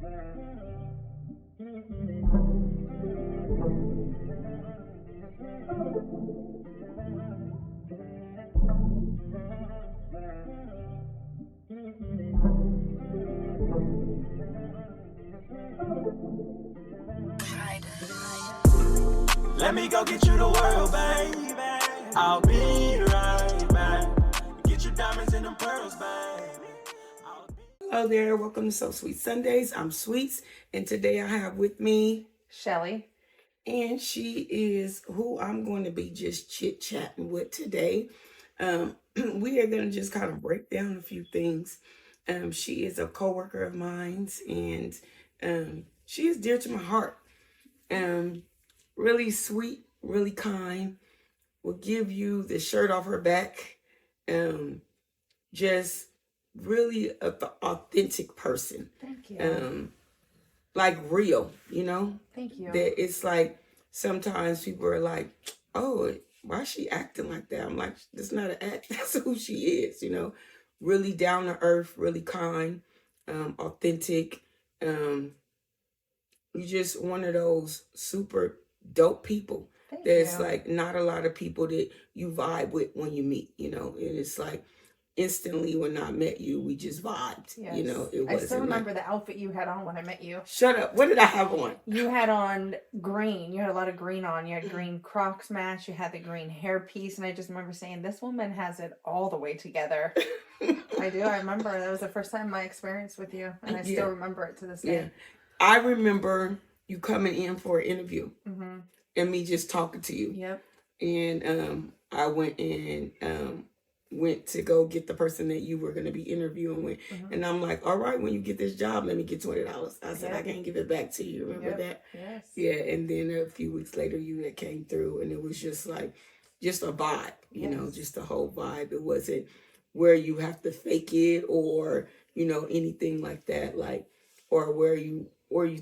Let me go get you the world, baby. I'll be right back. Get your diamonds and them pearls, baby. Hello there, welcome to So Sweet Sundays. I'm Sweets, and today I have with me Shelly. and she is who I'm going to be just chit-chatting with today. We are going to just kind of break down a few things. She is a coworker of mine, and she is dear to my heart. Really sweet, really kind, will give you the shirt off her back. Just really authentic person. Thank you. Like real, Thank you. That it's like sometimes people are like, oh, why is she acting like that? I'm like, that's not an act, that's who she is, really down to earth, really kind, authentic. You're just one of those super dope people. There's like not a lot of people that you vibe with when you meet, and it's like instantly when I met you, we just vibed. Yes. It wasn't. I still remember the outfit you had on when I met you. Shut up. What did I have on? You had on green. You had a lot of green on. You had green Crocs match. You had the green hair piece. And I just remember saying, this woman has it all the way together. I do. I remember. That was the first time my experience with you. And I still remember it to this day. Yeah. I remember you coming in for an interview. Mm-hmm. And me just talking to you. Yep. And I went to go get the person that you were going to be interviewing with. Mm-hmm. And I'm like, all right, when you get this job, let me get $20. I said, I can't give it back to you. Remember that? Yes. Yeah. And then a few weeks later, you had came through and it was just like, just a vibe, just a whole vibe. It wasn't where you have to fake it or, anything like that. Like, or where you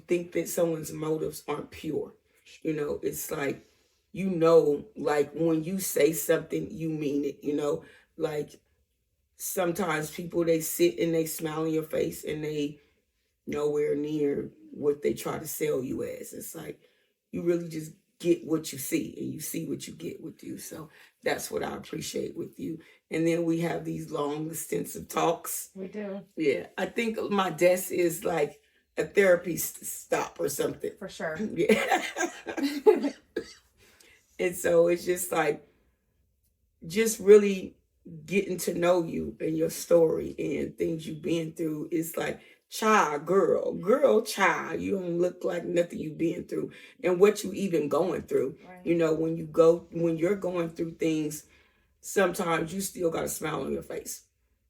think that someone's motives aren't pure. It's like, like when you say something, you mean it, like sometimes people, they sit and they smile in your face and they nowhere near what they try to sell you as. It's like, you really just get what you see and you see what you get with you. So that's what I appreciate with you. And then we have these long, extensive talks. We do. Yeah. I think my desk is like a therapy stop or something. For sure. Yeah. And so it's just like, just really getting to know you and your story and things you've been through. It's like, child, girl, child, you don't look like nothing you've been through and what you even going through. Right. When you're going through things, sometimes you still got a smile on your face.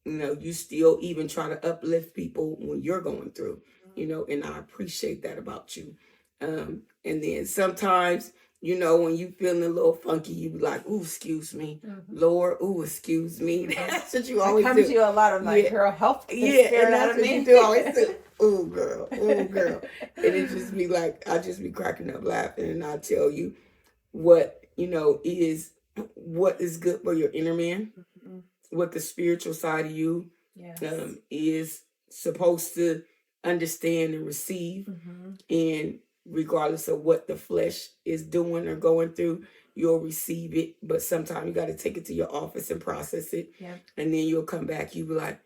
You still even try to uplift people when you're going through, and I appreciate that about you. And then sometimes, when you feeling a little funky, you be like, ooh, excuse me, Lord, ooh, excuse me. That's what you always do. It comes to you a lot of like, girl, help the spirit out of me. You do always do. Ooh, girl. And it just be like, I just be cracking up laughing and I tell you what, is good for your inner man, what the spiritual side of you is supposed to understand and receive. And regardless of what the flesh is doing or going through, you'll receive it. But sometimes you got to take it to your office and process it. And then you'll come back, you be like,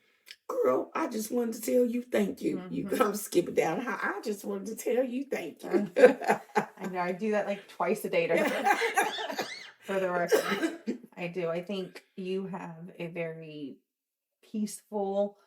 girl, I just wanted to tell you thank you. You come skip it down. I just wanted to tell you thank you. I know, I do that like twice a day to her. For the record. I do. I think you have a very peaceful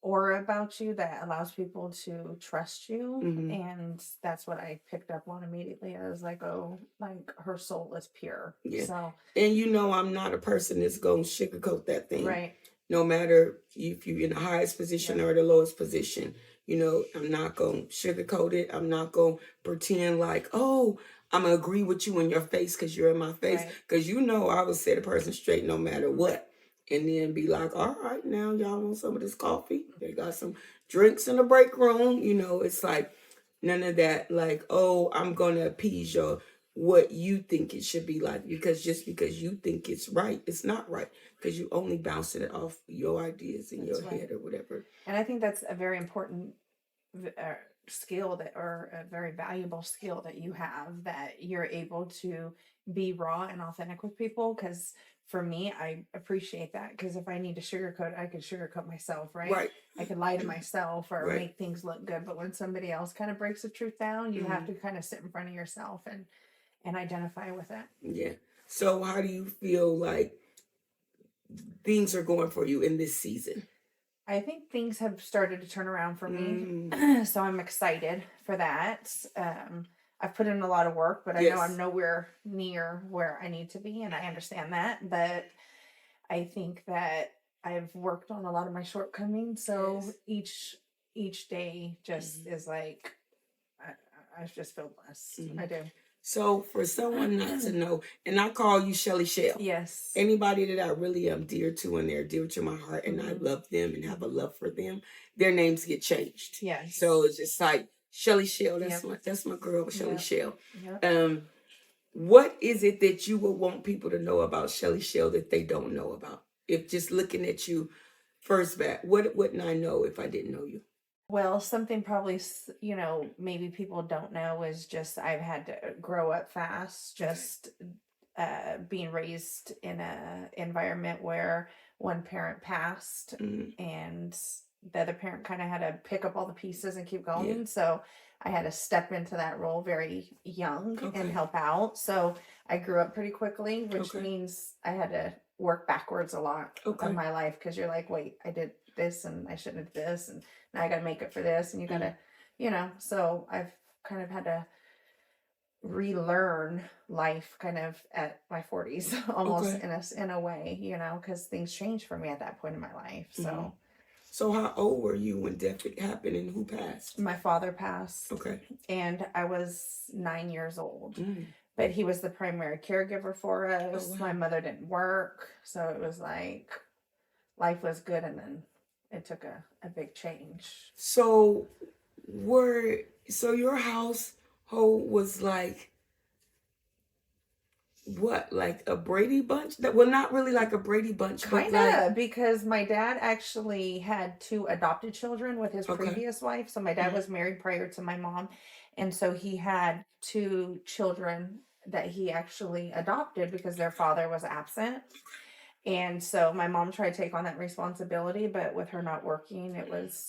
aura about you that allows people to trust you. And that's what I picked up on immediately. I was like, oh, like her soul is pure. Yeah. So, and I'm not a person that's going to sugarcoat that thing. Right. No matter if you're in the highest position or the lowest position, I'm not going to sugarcoat it. I'm not going to pretend like, oh, I'm going to agree with you in your face because you're in my face. Because I would set a person straight no matter what. And then be like, all right, now y'all want some of this coffee? They got some drinks in the break room. It's like none of that. Like, oh, I'm going to appease what you think it should be like. Because just because you think it's right, it's not right. Because you only bouncing it off your ideas in your head or whatever. And I think that's a very important skill that, or a very valuable skill that you have, that you're able to be raw and authentic with people. Because for me, I appreciate that, because if I need to sugarcoat, I could sugarcoat myself, right? Right. I could lie to myself or Right. make things look good. But when somebody else kind of breaks the truth down, you have to kind of sit in front of yourself and identify with it. Yeah. So how do you feel like things are going for you in this season? I think things have started to turn around for me. So I'm excited for that. I've put in a lot of work, but I know I'm nowhere near where I need to be, and I understand that. But I think that I've worked on a lot of my shortcomings. So each day just is like, I just feel blessed. I do. So for someone not to know, and I call you Shelly Shell. Yes. Anybody that I really am dear to, and they're dear to my heart, and I love them and have a love for them, their names get changed. Yes. So it's just like Shelly Shell. That's my girl, Shelly Shell. What is it that you would want people to know about Shelly Shell that they don't know about? If just looking at you first back, what wouldn't I know if I didn't know you? Well, something probably, maybe people don't know is just I've had to grow up fast, just being raised in a environment where one parent passed and the other parent kind of had to pick up all the pieces and keep going. Yeah. So I had to step into that role very young and help out. So I grew up pretty quickly, which means I had to work backwards a lot of my life, because you're like, wait, I did this and I shouldn't have this, and now I got to make it for this, and you got to, so I've kind of had to relearn life kind of at my 40s almost in a way, because things changed for me at that point in my life. So how old were you when death happened, and who passed? My father passed. And I was 9 years old. But he was the primary caregiver for us. My mother didn't work, so it was like life was good, and then it took a big change. So your household was like what, like a Brady Bunch? Well, not really like a Brady Bunch, kind of, because my dad actually had 2 adopted children with his previous wife. So my dad was married prior to my mom, and so he had 2 children that he actually adopted because their father was absent. And so my mom tried to take on that responsibility, but with her not working,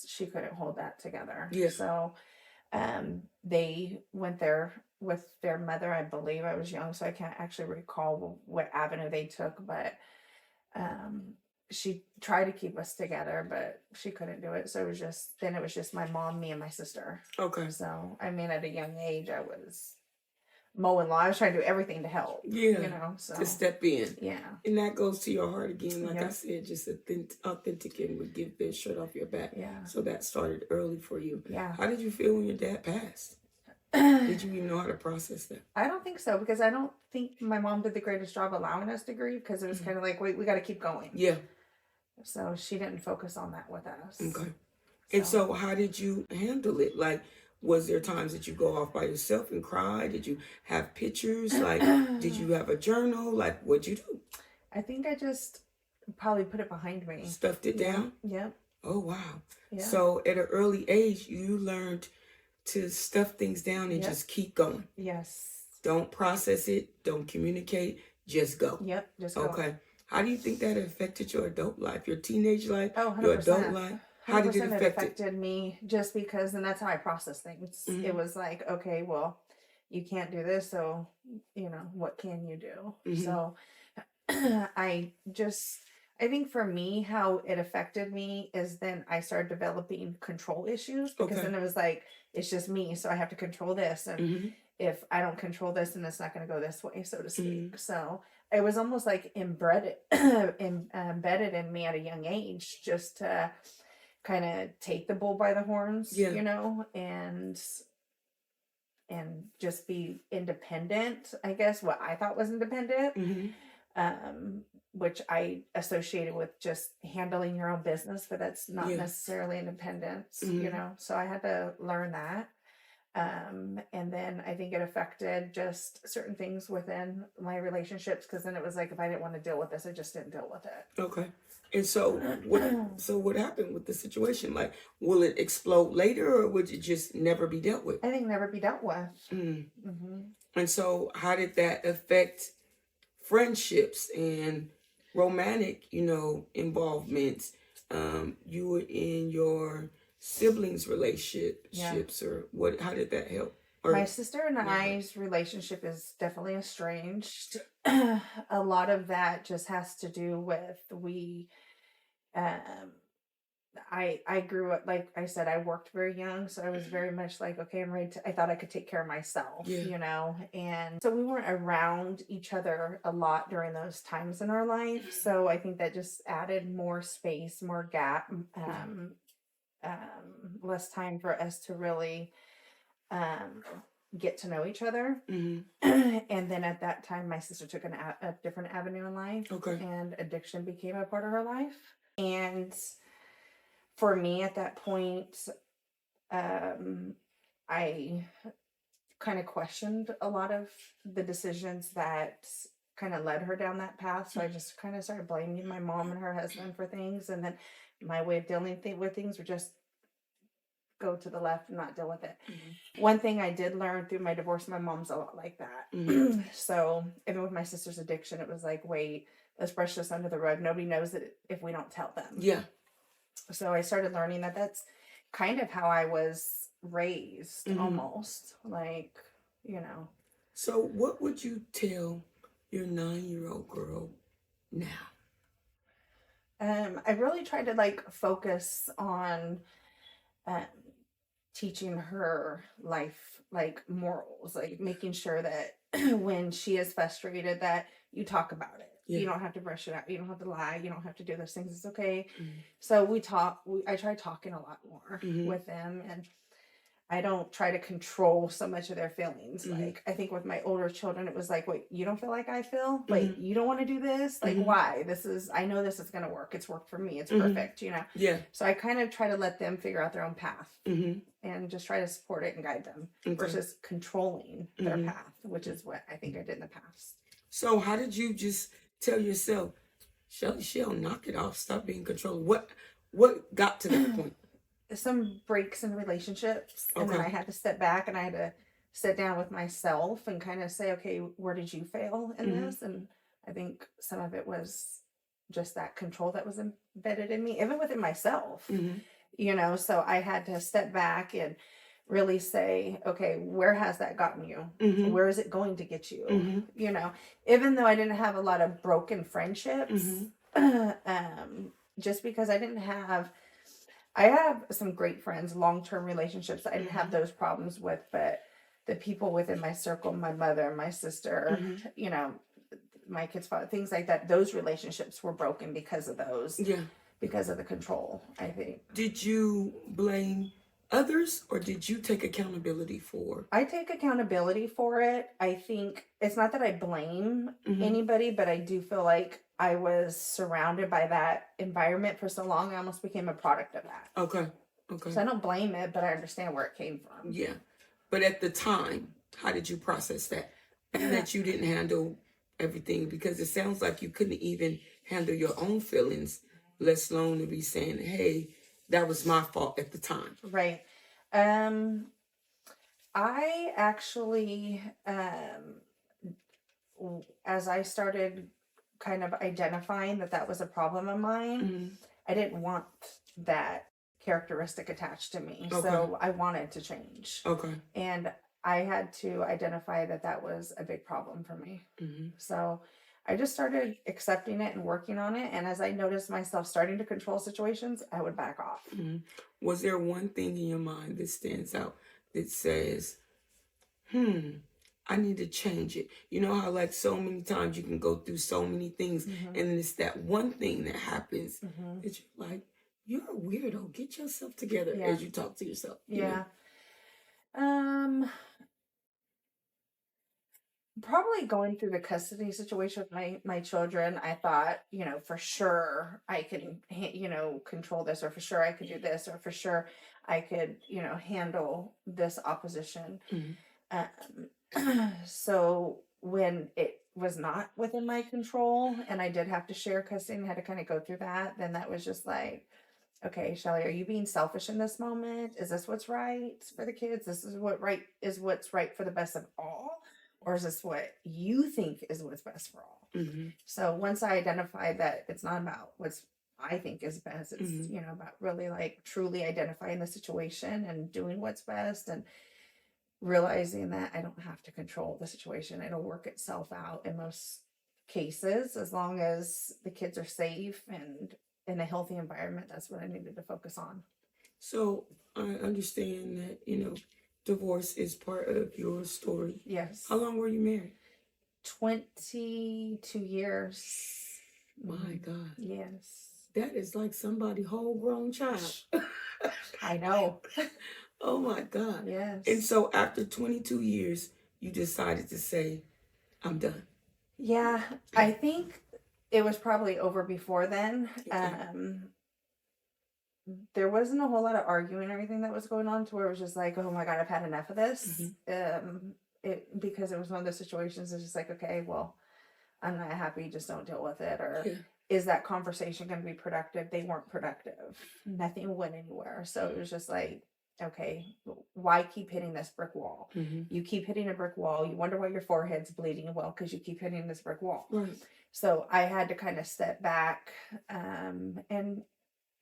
she couldn't hold that together. Yeah. So they went there with their mother. I believe I was young, so I can't actually recall what avenue they took, but she tried to keep us together, but she couldn't do it. So it was just my mom, me, and my sister. So I mean, at a young age, I was mowing lawn. I was trying to do everything to help. To step in. Yeah. And that goes to your heart again. Like I said, just authentic and would give the shirt off your back. Yeah. So that started early for you. Yeah. How did you feel when your dad passed? Did you even know how to process that? I don't think so, because I don't think my mom did the greatest job allowing us to grieve, because it was kind of like, wait, we got to keep going. Yeah. So she didn't focus on that with us. And so how did you handle it? Like, was there times that you go off by yourself and cry? Did you have pictures? Like, did you have a journal? Like, what'd you do? I think I just probably put it behind me. Stuffed it down? Yep. Oh, wow. Yeah. So at an early age, you learned to stuff things down and just keep going. Yes. Don't process it. Don't communicate. Just go. Yep. Just go. Okay. How do you think that affected your adult life, your teenage life, 100%. your adult life? How did it affect affected me, just because, and that's how I process things. It was like, okay, well, you can't do this, so, what can you do? So I think for me, how it affected me is then I started developing control issues, because then it was like, it's just me, so I have to control this. And if I don't control this, then it's not going to go this way, so to speak. So it was almost like embedded in me at a young age, just to kind of take the bull by the horns, and just be independent, I guess, what I thought was independent, which I associated with just handling your own business, but that's not necessarily independence, so I had to learn that. And then I think it affected just certain things within my relationships, because then it was like, if I didn't want to deal with this, I just didn't deal with it. And so what happened with the situation? Like, will it explode later, or would it just never be dealt with? I think never be dealt with. Mm. Mm-hmm. And so how did that affect friendships and romantic, involvements? You in your siblings relationships, or what? How did that help? My Or sister and never? I's relationship is definitely estranged. A lot of that just has to do with um I grew up, like I said, I worked very young, so I was very much like, okay, I'm ready to, I thought I could take care of myself, Yeah. and so we weren't around each other a lot during those times in our life. So I think that just added more space, more gap, less time for us to really um, get to know each other. Mm-hmm. And then at that time, my sister took a different avenue in life, Okay. and addiction became a part of her life. And for me at that point, I kind of questioned a lot of the decisions that kind of led her down that path. So I just kind of started blaming my mom and her husband for things. And then my way of dealing with things would just go to the left and not deal with it. Mm-hmm. One thing I did learn through my divorce, my mom's a lot like that. Mm-hmm. So even with my sister's addiction, it was like, wait, let's brush this under the rug. Nobody knows it if we don't tell them. Yeah. So I started learning that that's kind of how I was raised, mm-hmm. almost like, So what would you tell your 9-year-old girl now? I really tried to like focus on teaching her life, like morals, like making sure that when she is frustrated, that you talk about it. Yeah. You don't have to brush it out. You don't have to lie. You don't have to do those things. It's okay. Mm-hmm. So I try talking a lot more, mm-hmm. with them, and I don't try to control so much of their feelings. Mm-hmm. Like, I think with my older children, it was like, wait, you don't feel like I feel? Mm-hmm. Like, you don't want to do this? Like, mm-hmm. why? I know this is going to work. It's worked for me. It's mm-hmm. perfect, Yeah. So I kind of try to let them figure out their own path, mm-hmm. and just try to support it and guide them, okay. versus controlling mm-hmm. their path, which is what I think I did in the past. So how did you just tell yourself, Shelly, she'll knock it off, stop being controlled? What got to that point? Some breaks in relationships, and okay. then I had to step back and I had to sit down with myself and kind of say, okay, where did you fail in mm-hmm. this? And I think some of it was just that control that was embedded in me, even within myself, mm-hmm. So I had to step back and really say, okay, where has that gotten you? Mm-hmm. Where is it going to get you? Mm-hmm. Even though I didn't have a lot of broken friendships, mm-hmm. Just because I have some great friends, long-term relationships that I didn't have those problems with, but the people within my circle, my mother, my sister, mm-hmm. My kids' father, things like that, those relationships were broken because of those. Yeah. Because of the control, I think. Did you blame others, or did you take accountability for? I take accountability for it. I think it's not that I blame mm-hmm. anybody, but I do feel like I was surrounded by that environment for so long, I almost became a product of that. Okay. So I don't blame it, but I understand where it came from. Yeah. But at the time, how did you process that? That you didn't handle everything, because it sounds like you couldn't even handle your own feelings, let alone to be saying, hey, that was my fault at the time. Right. I actually, as I started kind of identifying that was a problem of mine, mm-hmm. I didn't want that characteristic attached to me. Okay. So I wanted to change. Okay. And I had to identify that was a big problem for me. Mm-hmm. So I just started accepting it and working on it. And as I noticed myself starting to control situations, I would back off. Mm-hmm. Was there one thing in your mind that stands out that says, I need to change it? You know how like so many times you can go through so many things, mm-hmm. and it's that one thing that happens mm-hmm. that you're like, you're a weirdo. Get yourself together, yeah. as you talk to yourself. Yeah. Probably going through the custody situation with my children, I thought, for sure I can, control this, or for sure I could do this, or for sure I could, handle this opposition. Mm-hmm. So when was not within my control and I did have to share custody and had to kind of go through that, then that was just like, okay, Shelly, are you being selfish in this moment? Is this what's right for the kids? This is what's right for the best of all? Or is this what you think is what's best for all? Mm-hmm. So once I identified that it's not about what's I think is best, it's, Mm-hmm. you know, about really like truly identifying the situation and doing what's best and realizing that I don't have to control the situation. It'll work itself out in most cases as long as the kids are safe and in a healthy environment. That's what I needed to focus on. So I understand that, divorce is part of your story. Yes. How long were you married? 22 years. My God. Yes. That is like somebody whole grown child. I know. Oh my God. Yes. And so after 22 years, you decided to say, I'm done. Yeah, I think it was probably over before then. Okay. There wasn't a whole lot of arguing or anything that was going on to where it was just like, oh my God, I've had enough of this. Because it was one of those situations. It's just like, okay, well, I'm not happy. Just don't deal with it. Or is that conversation going to be productive? They weren't productive. Nothing went anywhere. So it was just like, okay, why keep hitting this brick wall? Mm-hmm. You keep hitting a brick wall. You wonder why your forehead's bleeding. Well, because you keep hitting this brick wall. Right. So I had to kind of step back. And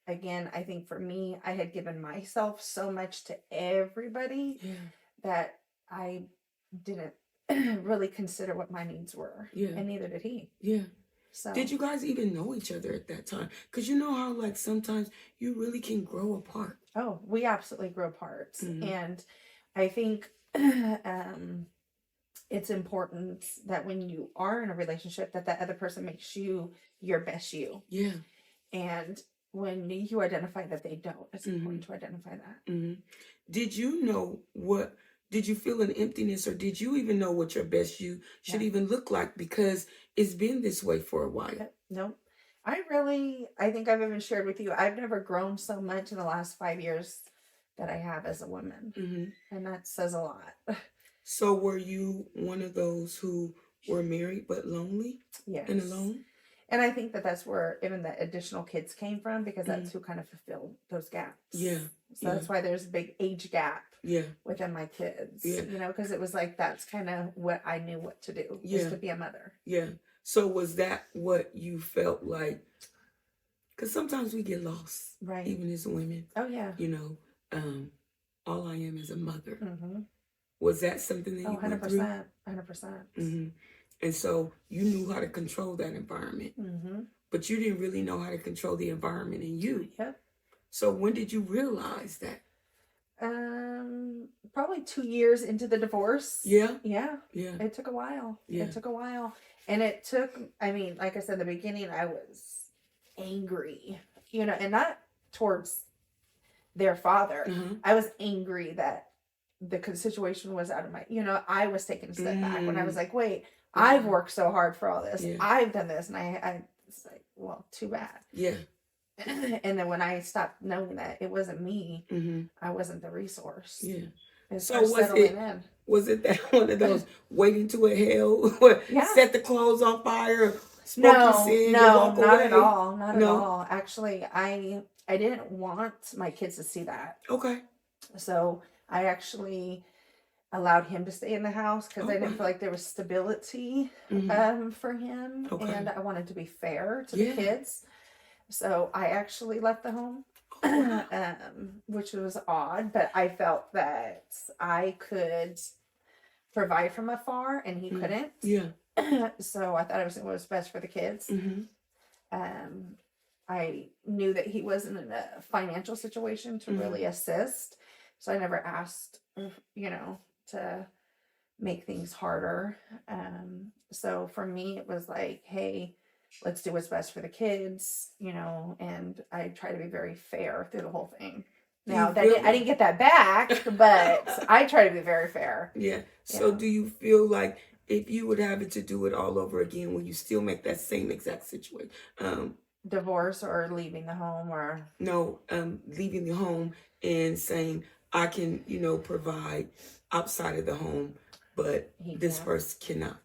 again, I think for me, I had given myself so much to everybody that I didn't really consider what my needs were. Yeah. And neither did he. Yeah. So did you guys even know each other at that time? Because you know how like sometimes you really can grow apart. Oh, we absolutely grew apart. Mm-hmm. And I think it's important that when you are in a relationship that other person makes you your best you. Yeah. And when you identify that they don't, it's important to identify that. Mm-hmm. Did you know did you feel an emptiness or did you even know what your best you should even look like? Because it's been this way for a while. No. I think I've even shared with you, I've never grown so much in the last 5 years that I have as a woman. Mm-hmm. And that says a lot. So were you one of those who were married but lonely? Yes. And alone? And I think that's where even the additional kids came from because that's who kind of fulfilled those gaps. Yeah. So that's why there's a big age gap within my kids. Yeah. Because it was like that's kind of what I knew what to do is to be a mother. Yeah. So was that what you felt like? Because sometimes we get lost, right? Even as women. Oh yeah. All I am is a mother. Mm-hmm. Was that something that you 100%, went through? 100%. Mm-hmm. And so you knew how to control that environment, but you didn't really know how to control the environment in you. Yep. So when did you realize that? Probably 2 years into the divorce. Yeah. Yeah. Yeah. It took a while. Yeah. It took a while. And it took, like I said, in the beginning, I was angry, and not towards their father. Mm-hmm. I was angry that the situation was out of my, I was taking a step back when I was like, wait, I've worked so hard for all this. Yeah. I've done this. And I was like, well, too bad. Yeah. And then when I stopped knowing that it wasn't me, I wasn't the resource. Yeah. So was it that one of those waiting to a hell, set the clothes on fire, no, not at all. Not at all. Actually, I didn't want my kids to see that. Okay. So I actually allowed him to stay in the house because I didn't feel like there was stability for him. Okay. And I wanted to be fair to the kids. So I actually left the home, which was odd, but I felt that I could provide from afar and he couldn't. Yeah. So I thought it was best for the kids. I knew that he wasn't in a financial situation to really assist. So I never asked, to make things harder. So for me, it was like, hey, let's do what's best for the kids, and I try to be very fair through the whole thing. Now, I didn't get that back, but I try to be very fair. Yeah. So do you feel like if you would have it to do it all over again, will you still make that same exact situation? Divorce or leaving the home or? No, leaving the home and saying, I can, provide outside of the home, but this person cannot.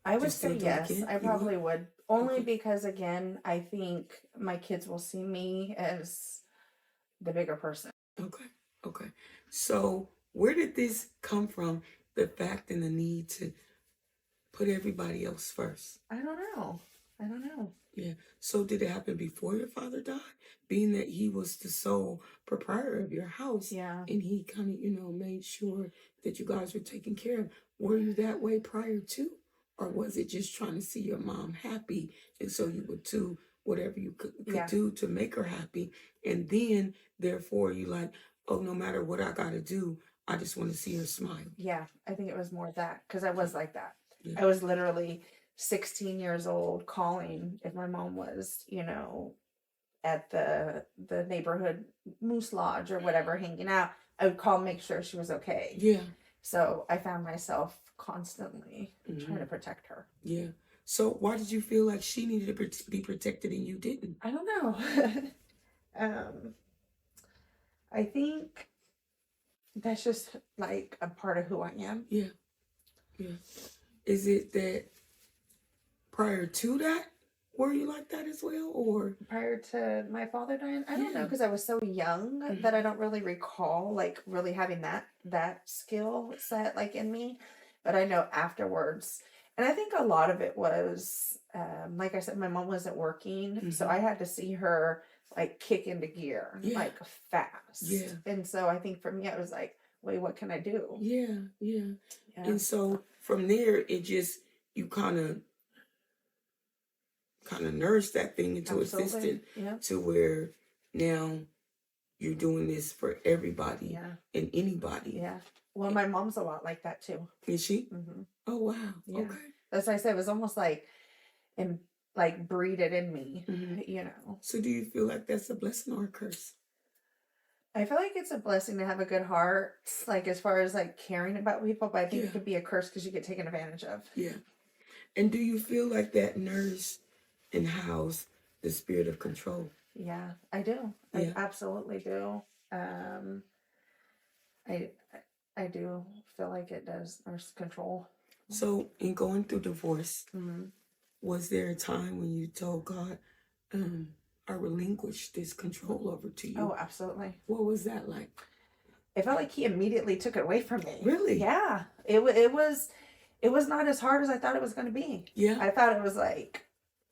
I would Just say still do it yes. again? I You would? probably would. Only Okay. because, again, I think my kids will see me as the bigger person. Okay. Okay. So where did this come from? The fact and the need to put everybody else first. I don't know. I don't know. Yeah. So did it happen before your father died? Being that he was the sole proprietor of your house Yeah. and he kind of, made sure that you guys were taken care of. Were you that way prior to? Or was it just trying to see your mom happy and so you would do whatever you could Yeah. do to make her happy? And then therefore you like, oh, no matter what I gotta do, I just want to see her smile. Yeah. I think it was more that because I was like that. Yeah. I was literally 16 years old calling if my mom was, at the neighborhood moose lodge or whatever hanging out. I would call, make sure she was okay. Yeah. So I found myself constantly trying to protect her. Yeah. So why did you feel like she needed to be protected and you didn't? I don't know. I think that's just like a part of who I am. Yeah. Yeah. Is it that prior to that, were you like that as well, or Prior to my father dying, I don't know, Yeah. because I was so young Mhm. that I don't really recall like really having that skill set like in me. But I know afterwards, and I think a lot of it was, like I said, my mom wasn't working, so Mhm. I had to see her like kick into gear Yeah. like fast. Yeah. And so I think for me, I was like, wait, what can I do? yeah, yeah. Yeah. And so from there, it just you kind of nourished that thing into Absolutely. existence Yeah. to where now you're doing this for everybody Yeah. and anybody. Yeah. Well, my mom's a lot like that too. Is she? Hmm. Oh wow. Yeah. Okay. That's why I said it was almost like, and like breeded in me, Mhm. So do you feel like that's a blessing or a curse? I feel like it's a blessing to have a good heart, like as far as like caring about people, but I think Yeah. it could be a curse because you get taken advantage of. Yeah. And do you feel like that nourished and housed the spirit of control? Yeah, I do. Yeah. I absolutely do. I I do feel like it does nurse control. So in going through divorce, Mm-hmm. was there a time when you told God, I relinquished this control over to you? Oh, absolutely. What was that like? It felt like he immediately took it away from me. Really? Yeah. It was not as hard as I thought it was going to be. Yeah. I thought it was like,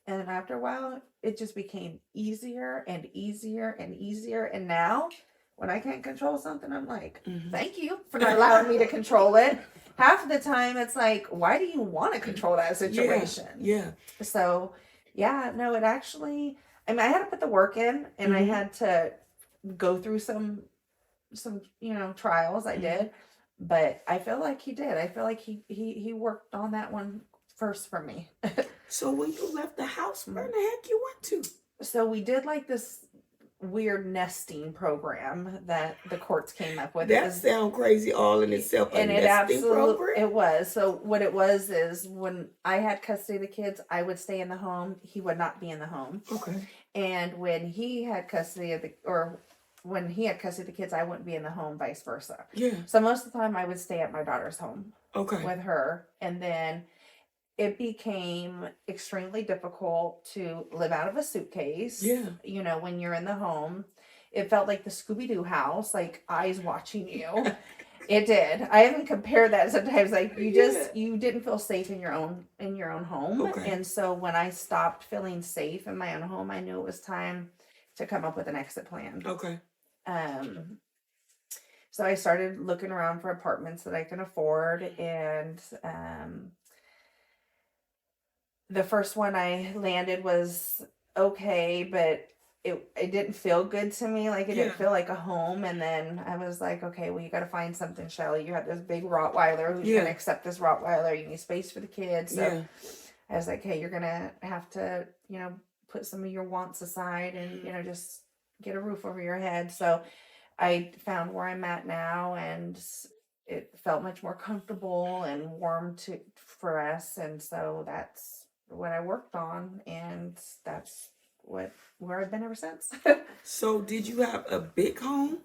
and then after a while, it just became easier and easier and easier. And now, when I can't control something, I'm like, thank you for not allowing me to control it. Half of the time, it's like, why do you want to control that situation? Yeah. So, yeah, no, it actually, I mean, I had to put the work in and I had to go through some trials. I did, but I feel like he did. I feel like he worked on that one first for me. So when you left the house, where in the heck you went to? So we did like this weird nesting program that the courts came up with. That sounds crazy all in itself. And it nesting program? it was. So what it was is when I had custody of the kids, I would stay in the home. He would not be in the home. Okay. And when he had custody of the kids, I wouldn't be in the home, vice versa. Yeah. So most of the time I would stay at my daughter's home. Okay. With her. And then it became extremely difficult to live out of a suitcase. Yeah. When you're in the home. It felt like the Scooby-Doo house, like eyes watching you. It did. I even compare that sometimes. Like you didn't feel safe in your own home. Okay. And so when I stopped feeling safe in my own home, I knew it was time to come up with an exit plan. Okay. So I started looking around for apartments that I can afford, and the first one I landed was okay, but it didn't feel good to me. Like it didn't feel like a home. And then I was like, okay, well, you got to find something, Shelly. You have this big Rottweiler who's going to accept this Rottweiler. You need space for the kids. So I was like, hey, you're going to have to, put some of your wants aside and, just get a roof over your head. So I found where I'm at now, and it felt much more comfortable and warm for us. And so that's what I worked on, and that's where I've been ever since. So did you have a big home?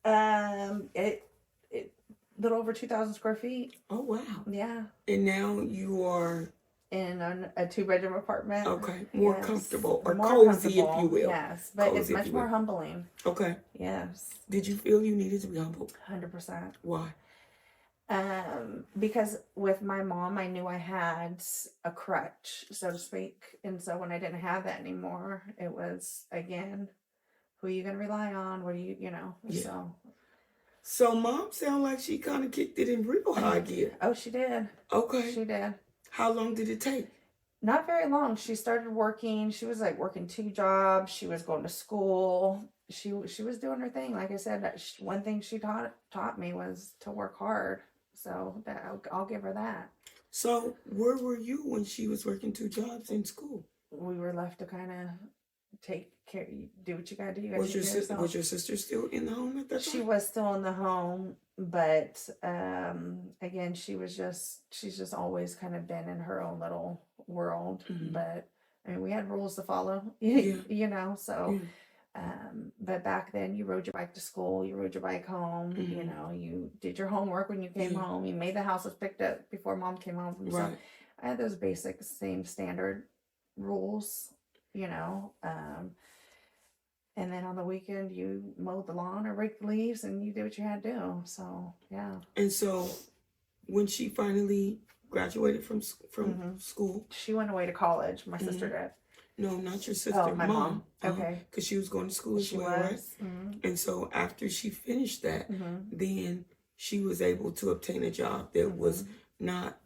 It little over 2,000 square feet. Oh wow. Yeah. And now you are in a 2-bedroom apartment. Okay, more Yes. comfortable or More cozy, if you comfortable, will. yes, but it's Cozy, if much you more will. humbling. Okay. Yes, Did you feel you needed to be humbled? 100%. Why? Because with my mom, I knew I had a crutch, so to speak, and so when I didn't have that anymore, it was again, who are you gonna rely on? What do you, Yeah. So mom sounded like she kind of kicked it in real high gear. Oh, she did. Okay. She did. How long did it take? Not very long. She started working. She was like working 2 jobs. She was going to school. She was doing her thing. Like I said, one thing she taught me was to work hard. So that I'll give her that. So where were you when she was working 2 jobs in school? We were left to kind of take care, do what you gotta do. You gotta Was take your care of yourself. was your sister still in the home at that time? She was still in the home, but again, she's just always kind of been in her own little world. Mhm. But I mean, we had rules to follow, Yeah. So, Yeah. but back then, you rode your bike to school, you rode your bike home. Mhm. You did your homework when you came Yeah. home. You made the house was picked up before mom came home from. So Right. I had those basic same standard rules, you know. And then on the weekend, you mowed the lawn or raked the leaves, and you did what you had to do. So yeah. And so when she finally graduated from Mhm. school, She went away to college. My sister did. no, not your sister, Oh, my mom. Okay. because she was going to school as She well, right? was. Mhm. And so after she finished that, Mhm. then she was able to obtain a job that was not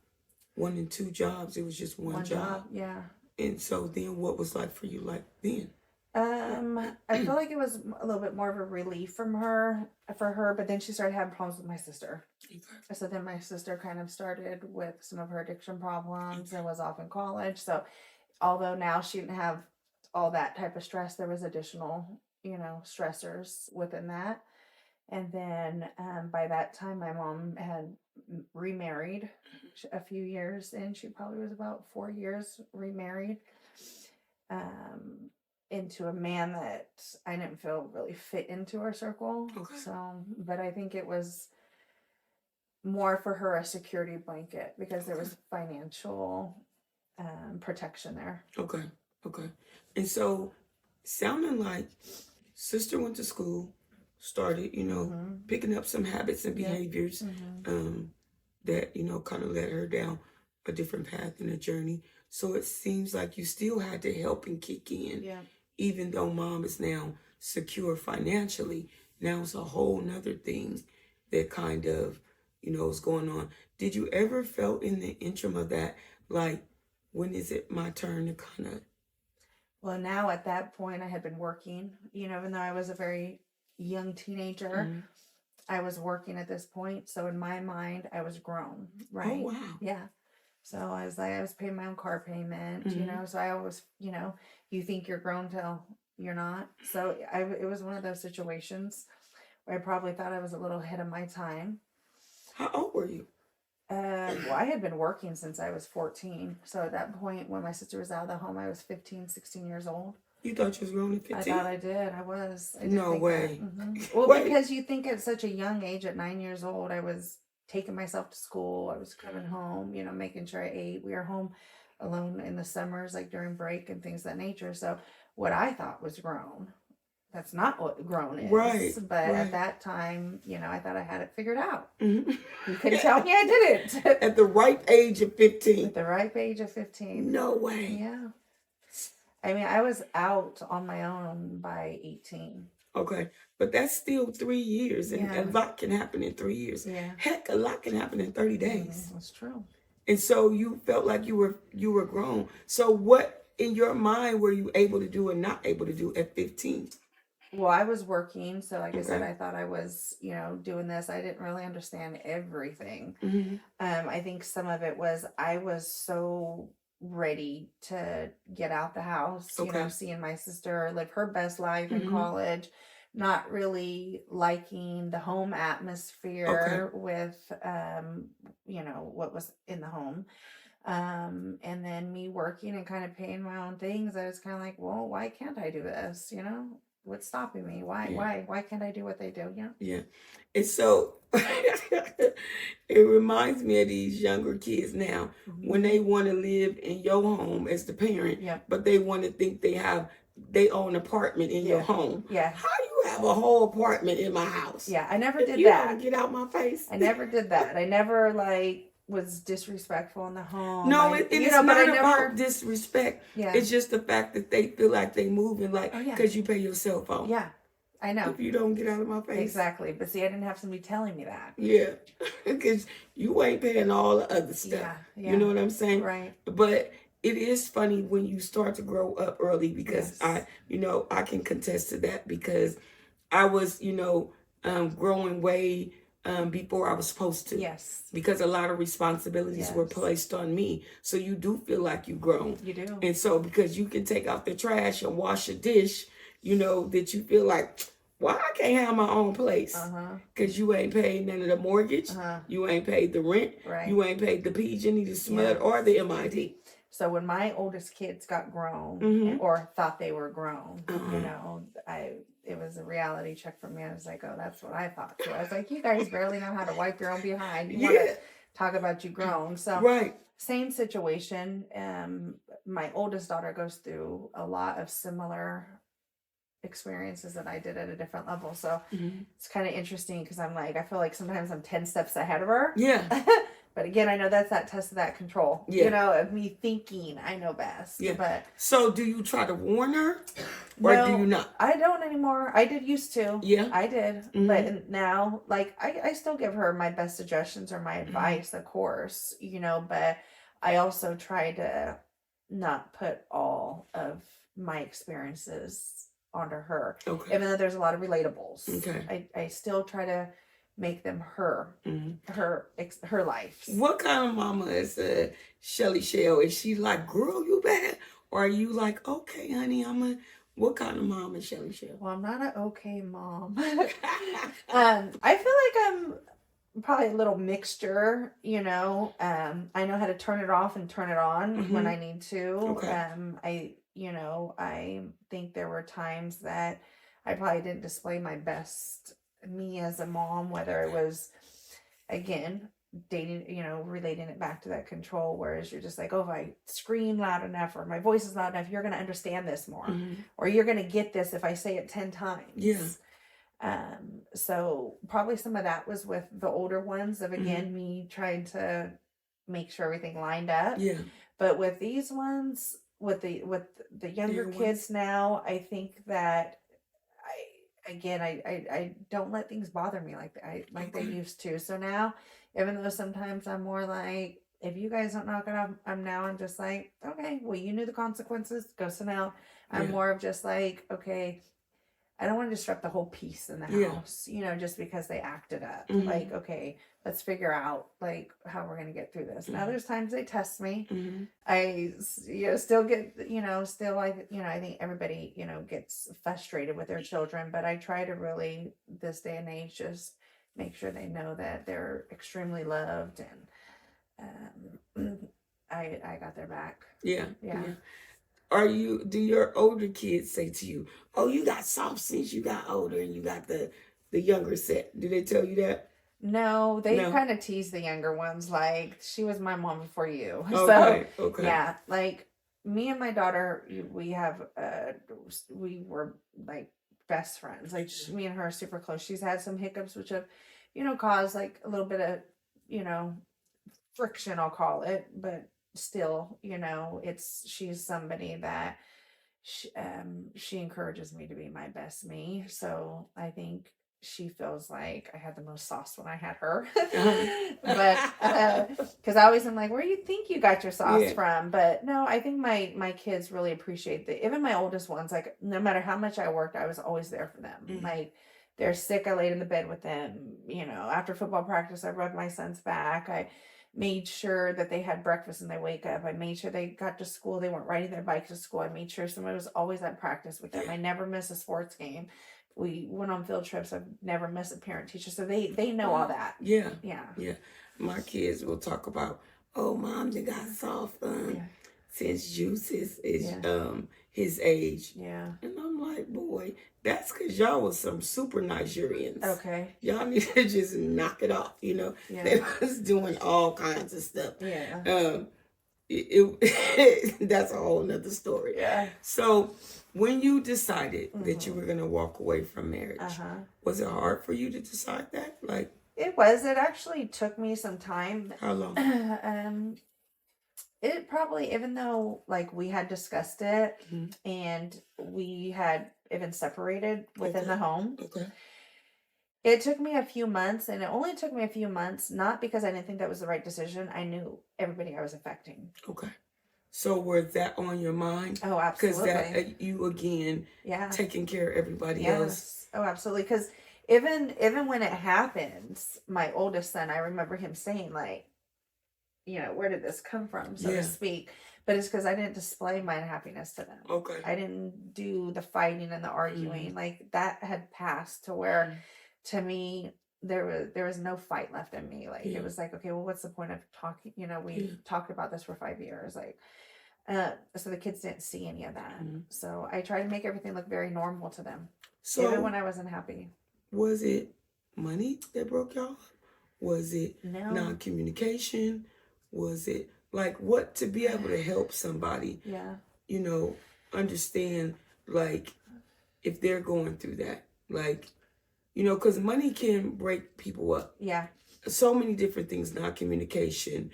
1 and 2 jobs. It was just one job. Yeah. And so then what was like for you like then? I feel like it was a little bit more of a relief for her, but then she started having problems with my sister. Okay. So then my sister kind of started with some of her addiction problems and was off in college. So although now she didn't have all that type of stress, there was additional, stressors within that. And then by that time, my mom had remarried a few years in. She probably was about 4 years remarried. Into a man that I didn't feel really fit into our circle. Okay. So, but I think it was more for her a security blanket because there was financial protection there. Okay. Okay. And so sounding like sister went to school, started, picking up some habits and behaviors that, kind of led her down a different path in a journey. So it seems like you still had to help and kick in. Yeah. Even though mom is now secure financially, now it's a whole nother thing that kind of, is going on. Did you ever felt in the interim of that, like, when is it my turn to kind of... Well, now at that point, I had been working, even though I was a very young teenager, I was working at this point. So in my mind, I was grown, right? Oh, wow. Yeah. So I was paying my own car payment, so I always, you think you're grown till you're not. So it was one of those situations where I probably thought I was a little ahead of my time. How old were you? Well, I had been working since I was 14. So at that point, when my sister was out of the home, I was 15, 16 years old. You thought you was grown at 15? I thought I did. I was. I No way. Well, because you think at such a young age, at 9 years old, I was taking myself to school. I was coming home, making sure I ate. We were home alone in the summers, like during break and things of that nature. So what I thought was grown, that's not what grown is. Right. But at that time, I thought I had it figured out. Mm-hmm. You couldn't tell me I didn't. At the ripe age of 15. At the ripe age of 15. No way. Yeah. I mean, I was out on my own by 18. Okay, but that's still 3 years, and a lot can happen in 3 years. Yeah. Heck, a lot can happen in 30 days. That's true. And so you felt like you were grown. So what in your mind were you able to do and not able to do at 15? Well, I was working, so like I said, I thought I was, doing this. I didn't really understand everything. I think some of it was I was so ready to get out the house, seeing my sister live her best life in college, not really liking the home atmosphere with, what was in the home. And then me working and kind of paying my own things, I was kind of like, well, why can't I do this? what's stopping me? Why, Yeah. why can't I do what they do? Yeah. Yeah. And so it reminds me of these younger kids now when they want to live in your home as the parent, Yep. but they want to think they have they own an apartment in your home. Yeah. How you have a whole apartment in my house? Yeah. I never If did you that. don't get out my face. I never did that. I never like was disrespectful in the home. No, I, it's but not I never. about disrespect. Yeah. It's just the fact that they feel like they moving like Oh, yeah. because you pay your cell phone. Yeah. I know. If you don't get out of my face. Exactly. But see, I didn't have somebody telling me that. Yeah. Because you ain't paying all the other stuff. Yeah. Yeah. You know what I'm saying? Right. But it is funny when you start to grow up early because Yes. I can contest to that because I was, growing way before I was supposed to. Yes. Because a lot of responsibilities were Yes. placed on me. So you do feel like you've grown. You do. And so because you can take out the trash and wash a dish, that you feel like, why I can't have my own place? Because you ain't paid none of the mortgage. You ain't paid the rent. Right. You ain't paid the PG&E, the SMUD, or the MIT. So when my oldest kids got grown or thought they were grown, it was a reality check for me. I was like, oh, that's what I thought too. I was like, you guys barely know how to wipe your own behind. You want to talk about you grown. So right. Same situation. My oldest daughter goes through a lot of similar experiences that I did at a different level. So it's kind of interesting because I'm like, I feel like sometimes I'm 10 steps ahead of her. Yeah. But again, I know that's that test of that control, of me thinking I know best. Yeah. But so do you try to warn her or do you not? I don't anymore. I did used to. Yeah. I did. But now, like, I still give her my best suggestions or my advice, of course, but I also try to not put all of my experiences onto her. Okay. Even though there's a lot of relatables. Okay. I still try to make them her life. What kind of mama is Shelly Shell? Is she like, girl, you bad? Or are you like, okay, honey, what kind of mom is Shelly Shell? Well, I'm not an okay mom. I feel like I'm probably a little mixture, I know how to turn it off and turn it on when I need to. Okay. I think there were times that I probably didn't display my best me as a mom, whether it was, again, dating, relating it back to that control, whereas you're just like, oh, if I scream loud enough or my voice is loud enough, you're going to understand this more, or you're going to get this if I say it 10 times. Yeah. So probably some of that was with the older ones of, again, me trying to make sure everything lined up. Yeah. But with these ones, with the younger kids now, I think that I don't let things bother me like they used to. So now, even though sometimes I'm more like, if you guys don't knock it off, I'm just like, okay, well, you knew the consequences, go sit out. I'm more of just like, okay, I don't want to disrupt the whole peace in the house, just because they acted up. Like, okay, let's figure out like how we're going to get through this. Now there's times they test me. I, still get, I think everybody, gets frustrated with their children, but I try to really this day and age, just make sure they know that they're extremely loved and, I got their back. Yeah. Do your older kids say to you, oh, you got soft since you got older and you got the younger set? Do they tell you that? No, they kind of tease the younger ones, like, she was my mom before you. Okay. Yeah, like, me and my daughter, we were, like, best friends. Like, me and her are super close. She's had some hiccups, which have, caused, like, a little bit of, friction, I'll call it, but still, she's somebody that she encourages me to be my best me. So I think she feels like I had the most sauce when I had her. But because I always am like, where do you think you got your sauce from? But no, I think my kids really appreciate even my oldest ones, like, no matter how much I worked, I was always there for them. Like, they're sick, I laid in the bed with them. After football practice, I rubbed my son's back. I made sure that they had breakfast and they wake up. I made sure they got to school. They weren't riding their bikes to school. I made sure somebody was always at practice with them. I never missed a sports game. We went on field trips. I've never missed a parent teacher. So they know all that. Yeah. My kids will talk about, oh, mom, they got soft. since Juice is Yeah. his age. Yeah. And I'm like, boy, that's because y'all was some super Nigerians. Okay. Y'all need to just knock it off, you know. Yeah. They was doing all kinds of stuff. Yeah. That's a whole nother story. Yeah. So when you decided that you were gonna walk away from marriage, was it hard for you to decide that? Like, it was. It actually took me some time. how long? It probably, even though like we had discussed it Mhm. and we had even separated within Okay. the home, Okay. it took me a few months, and it only took me a few months, not because I didn't think that was the right decision. I knew everybody I was affecting. Okay. So was that on your mind? Oh, Because absolutely. that you again Yeah. taking care of everybody else. Yes. Oh, absolutely. Because even when it happens, my oldest son, I remember him saying like, you know, where did this come from, so Yeah. to speak? But it's because I didn't display my unhappiness to them. Okay. I didn't do the fighting and the arguing. Like that had passed to where, to me, there was no fight left in me. Like Yeah. it was like, okay, well, what's the point of talking? You know, we talked about this for 5 years. Like, so the kids didn't see any of that. So I tried to make everything look very normal to them, So even when I wasn't happy. was it money that broke y'all up? Was it No. non-communication? Was it like what, to be able to help somebody, Yeah. you know, understand like if they're going through that, like, you know, because money can break people up. Yeah. So many different things, non-communication,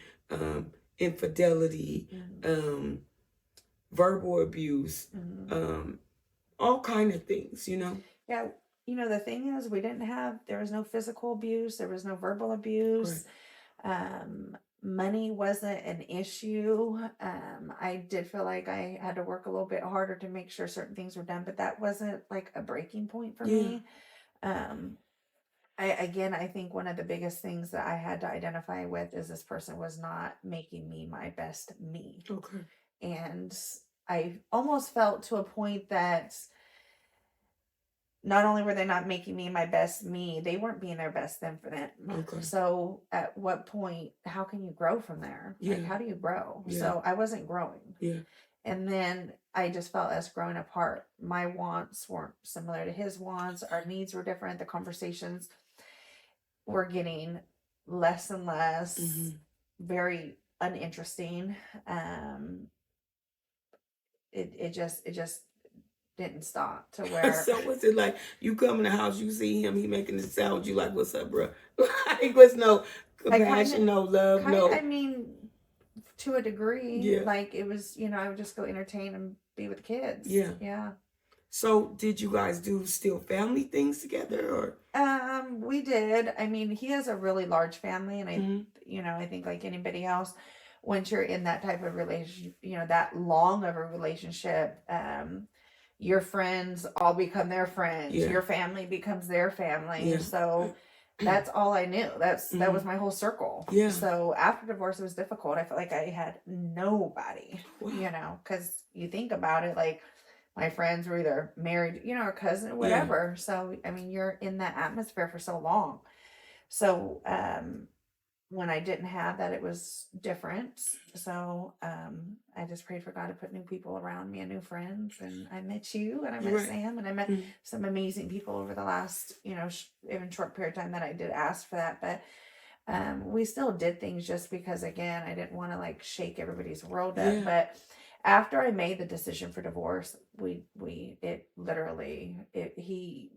infidelity, verbal abuse, all kind of things, you know. Yeah. You know, the thing is, there was no physical abuse, there was no verbal abuse. Money wasn't an issue. I did feel like I had to work a little bit harder to make sure certain things were done, but that wasn't like a breaking point for me. I think one of the biggest things that I had to identify with is this person was not making me my best me. Okay. And I almost felt to a point that not only were they not making me my best me, they weren't being their best them for them. Okay. So at what point, how can you grow from there? Yeah. Like, how do you grow? Yeah. So I wasn't growing. Yeah. And then I just felt us growing apart. My wants weren't similar to his wants. Our needs were different. The conversations were getting less and less, very uninteresting. It just didn't stop to where. So was it like you come in the house, you see him, he making the sound, you like, what's up, bro? Like, was no compassion, no love, no. I mean, to a degree, Yeah. like it was, you know, I would just go entertain and be with the kids. Yeah. Yeah. So did you guys do still family things together, or? We did. I mean, he has a really large family, and I think like anybody else, once you're in that type of relationship, you know, that long of a relationship, your friends all become their friends. Yeah. Your family becomes their family. Yeah. So that's all I knew. That was my whole circle. Yeah. So after divorce, it was difficult. I felt like I had nobody, Wow. you know, because you think about it, like my friends were either married, you know, or cousin, whatever. Yeah. So, I mean, you're in that atmosphere for so long. So, when I didn't have that, it was different. So, I just prayed for God to put new people around me and new friends. And I met you, and I met Sam, and I met some amazing people over the last, you know, even short period of time that I did ask for that. But we still did things just because, again, I didn't want to like shake everybody's world up. Yeah. But after I made the decision for divorce, he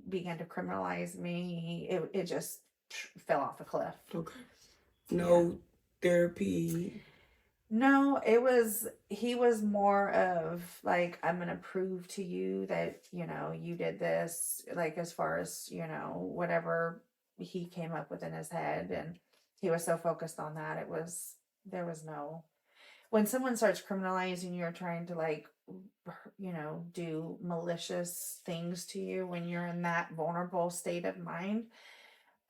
began to criminalize me. It just fell off a cliff. Okay. No therapy. No, he was more of like, I'm going to prove to you that, you know, you did this, like, as far as, you know, whatever he came up with in his head. And he was so focused on that. There was no, when someone starts criminalizing you or trying to like, you know, do malicious things to you when you're in that vulnerable state of mind,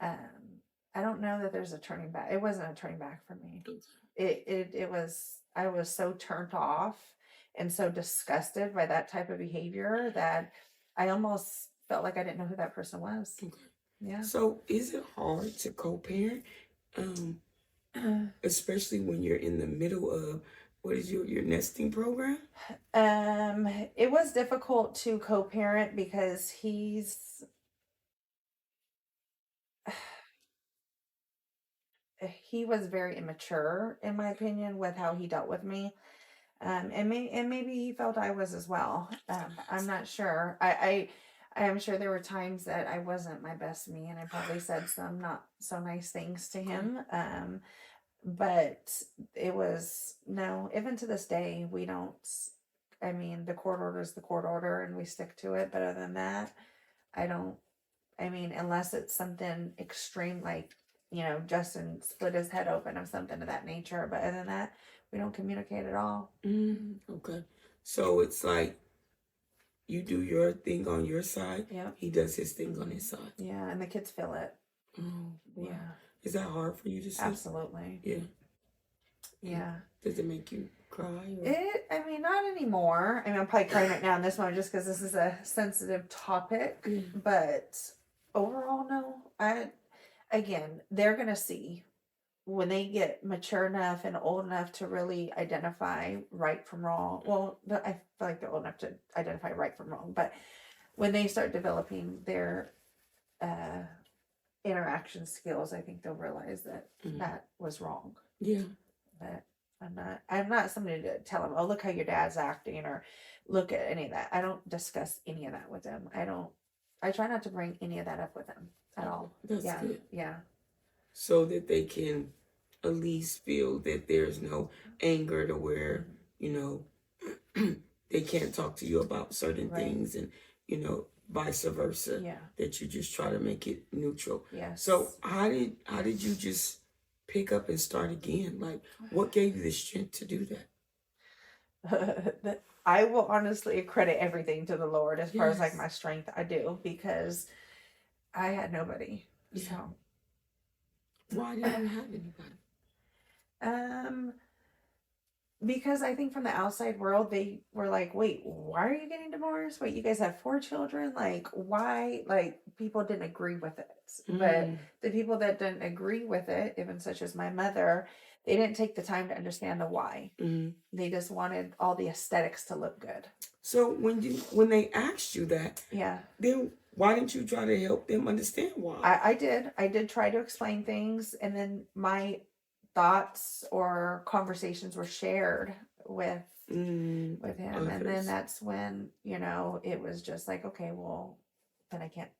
I don't know that there's a turning back. It wasn't a turning back for me. It was, I was so turned off and so disgusted by that type of behavior that I almost felt like I didn't know who that person was. Okay. Yeah. So is it hard to co-parent? Especially when you're in the middle of What is your nesting program? It was difficult to co-parent because he was very immature, in my opinion, with how he dealt with me. And maybe he felt I was as well. I'm not sure. I am sure there were times that I wasn't my best me, and I probably said some not so nice things to him. But it was no. Even to this day, we don't. I mean, the court order is the court order, and we stick to it. But other than that, I don't. I mean, unless it's something extreme, like Justin split his head open or something of that nature. But other than that, we don't communicate at all. Okay. So it's like you do your thing on your side. Yeah. He does his thing on his side. Yeah, and the kids feel it. Oh, wow. Yeah. Is that hard for you to see? Absolutely. Yeah. Yeah. Does it make you cry? Or? I mean, not anymore. I mean, I'm probably crying right now in this moment just because this is a sensitive topic. But overall, no. Again, they're going to see when they get mature enough and old enough to really identify right from wrong. Well, I feel like they're old enough to identify right from wrong. But when they start developing their interaction skills, I think they'll realize that that was wrong. Yeah. But I'm not somebody to tell them, oh, look how your dad's acting, or look at any of that. I don't discuss any of that with them. I try not to bring any of that up with them at all. That's good. Yeah. So that they can at least feel that there's no anger to where, they can't talk to you about certain things, and, vice versa. Yeah. That you just try to make it neutral. Yeah. So how did you just pick up and start again? Like, what gave you the strength to do that? I will honestly credit everything to the Lord as far as like my strength. I do, because I had nobody. Yeah. So Why didn't you have anybody? Because I think from the outside world, they were like, wait, why are you getting divorced? Wait, you guys have 4 children? Like, why? Like, people didn't agree with it. But the people that didn't agree with it, even such as my mother, they didn't take the time to understand the why. They just wanted all the aesthetics to look good. So when they asked you that, then why didn't you try to help them understand why? I did try to explain things, and then my thoughts or conversations were shared with him, and then that's when it was just like, okay, well, then I can't.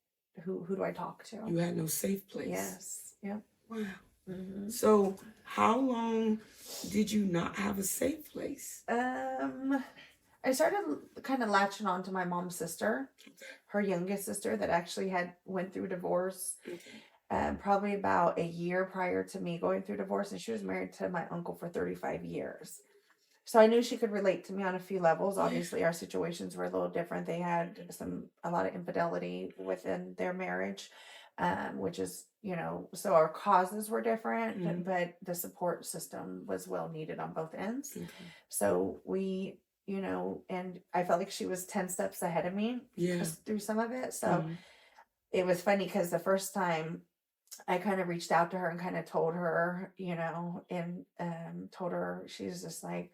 Who do I talk to? You had no safe place. Yes. Yep. Wow. So how long did you not have a safe place? I started kind of latching on to my mom's sister, her youngest sister, that actually went through divorce. Probably about a year prior to me going through divorce, and she was married to my uncle for 35 years. So I knew she could relate to me on a few levels. Obviously, our situations were a little different. They had a lot of infidelity within their marriage, which is, so our causes were different, but the support system was well needed on both ends. So we, and I felt like she was 10 steps ahead of me through some of it. So it was funny because the first time I kind of reached out to her and kind of told her, and told her, she's just like,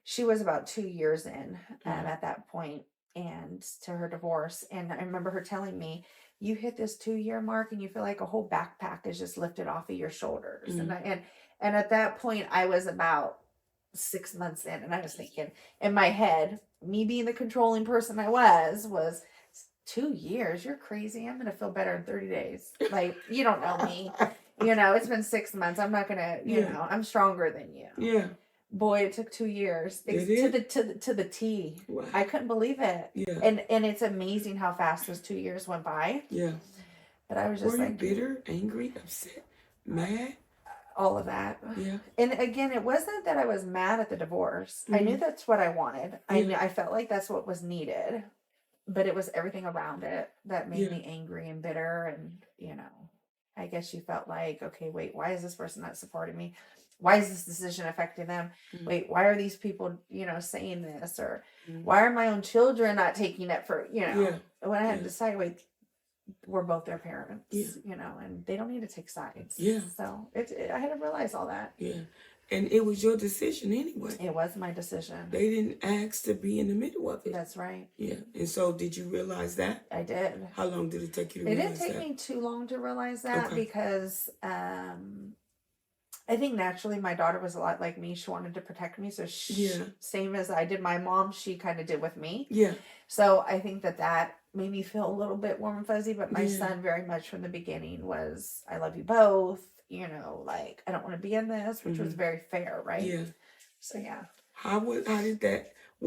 she was about 2 years in at that point, and to her divorce. And I remember her telling me, you hit this 2-year mark and you feel like a whole backpack is just lifted off of your shoulders. And at that point I was about 6 months in, and I was thinking in my head, me being the controlling person I was 2 years, you're crazy. I'm going to feel better in 30 days. Like, you don't know me. It's been 6 months. I'm not going to, I'm stronger than you. Yeah. Boy, it took 2 years to the T. Wow. I couldn't believe it. Yeah. And it's amazing how fast those 2 years went by. Yeah. But I was just Were you bitter, angry, upset, mad? All of that. Yeah. And again, it wasn't that I was mad at the divorce. I knew that's what I wanted. I felt like that's what was needed. But it was everything around it that made me angry and bitter. And, I guess she felt like, okay, wait, why is this person not supporting me? Why is this decision affecting them? Wait, why are these people, saying this? Or why are my own children not taking it for, when I had to decide, wait, we're both their parents, Yeah. you know, and they don't need to take sides. Yeah. So I had to realize all that. Yeah. And it was your decision anyway. It was my decision. They didn't ask to be in the middle of it. That's right. Yeah. And so did you realize that? I did. How long did it take you to It realize didn't take that? me too long to realize that Okay. because I think naturally my daughter was a lot like me. She wanted to protect me. So Yeah. same as I did my mom, she kind of did with me. Yeah. So I think that made me feel a little bit warm and fuzzy. But my Yeah. son very much from the beginning was, I love you both. You know, like, I don't want to be in this, which was very fair, right? Yeah. So yeah. What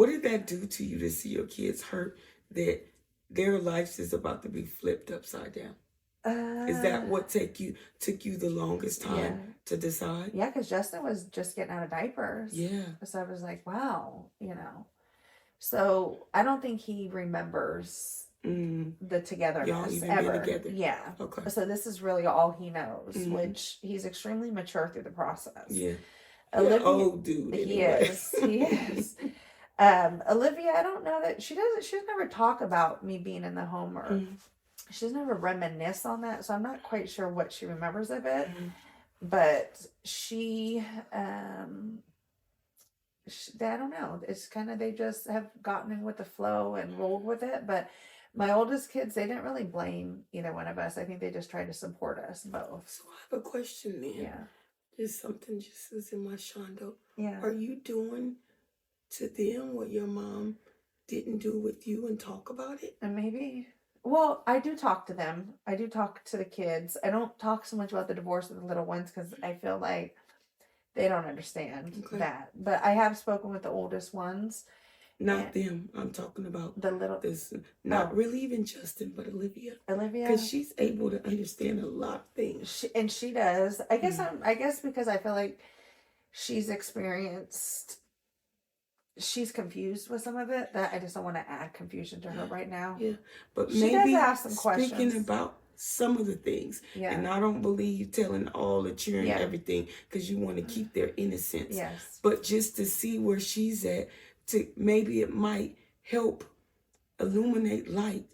did that do to you to see your kids hurt, that their lives is about to be flipped upside down? Is that what took you the longest time to decide? Yeah, because Justin was just getting out of diapers. Yeah. So I was like, wow, you know. So I don't think he remembers the togetherness Y'all even ever. been together? Yeah. Okay. So this is really all he knows, which he's extremely mature through the process. Yeah. Olivia, old dude. Anyway. He is. Olivia, I don't know that she doesn't never talk about me being in the home, or she doesn't ever reminisce on that. So I'm not quite sure what she remembers of it. But she I don't know. It's kind of, they just have gotten in with the flow and rolled with it. But my oldest kids, they didn't really blame either one of us. I think they just tried to support us both. So I have a question then. Yeah. Just something just was in my shondo. Yeah. Are you doing to them what your mom didn't do with you and talk about it? And maybe. Well, I do talk to them. I do talk to the kids. I don't talk so much about the divorce of the little ones because I feel like they don't understand that. But I have spoken with the oldest ones. Not them. I'm talking about the little. this. Not really even Justin, but Olivia. Olivia, because she's able to understand a lot of things. She does. I guess I guess because I feel like she's experienced. She's confused with some of it. That I just don't want to add confusion to her right now. Yeah, but she maybe does ask some speaking questions about some of the things. Yeah. And I don't believe you telling all the children everything because you want to keep their innocence. Yes. But just to see where she's at, to maybe it might help illuminate light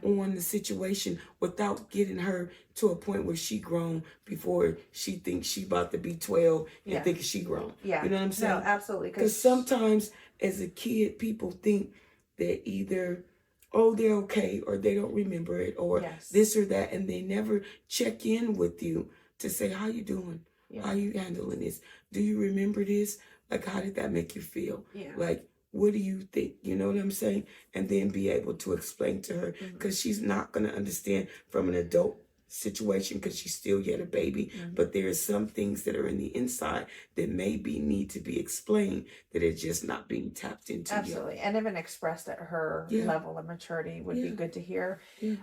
on the situation without getting her to a point where she grown before she thinks she about to be 12 and thinking she grown. Yeah. You know what I'm saying? No, absolutely. Because sometimes as a kid, people think that either, oh, they're okay, or they don't remember it, or this or that, and they never check in with you to say, how you doing? How you handling this? Do you remember this? Like, how did that make you feel? Yeah. Like, what do you think? You know what I'm saying? And then be able to explain to her, because she's not going to understand from an adult situation because she's still yet a baby. But there are some things that are in the inside that maybe need to be explained that are just not being tapped into. Absolutely. And even expressed at her level of maturity would be good to hear.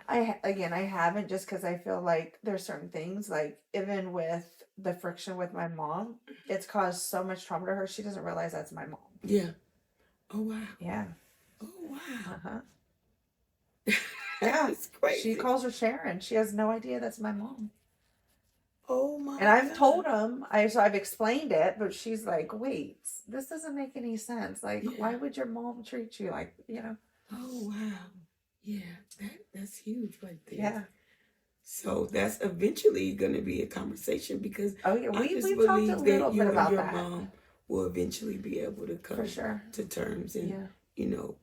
I haven't, just because I feel like there's certain things, like even with the friction with my mom, it's caused so much trauma to her. She doesn't realize that's my mom. Yeah. Oh, wow. Yeah. Oh, wow. Uh-huh. Yeah. It's crazy. She calls her Sharon. She has no idea that's my mom. Oh, my And I've told them, I've explained it, but she's like, wait, this doesn't make any sense. Like, why would your mom treat you like, you know? Oh, wow. Yeah, that's huge right there. Yeah. So that's eventually going to be a conversation, because we've believe talked a little that you bit about and your that. mom will eventually be able to come to terms and,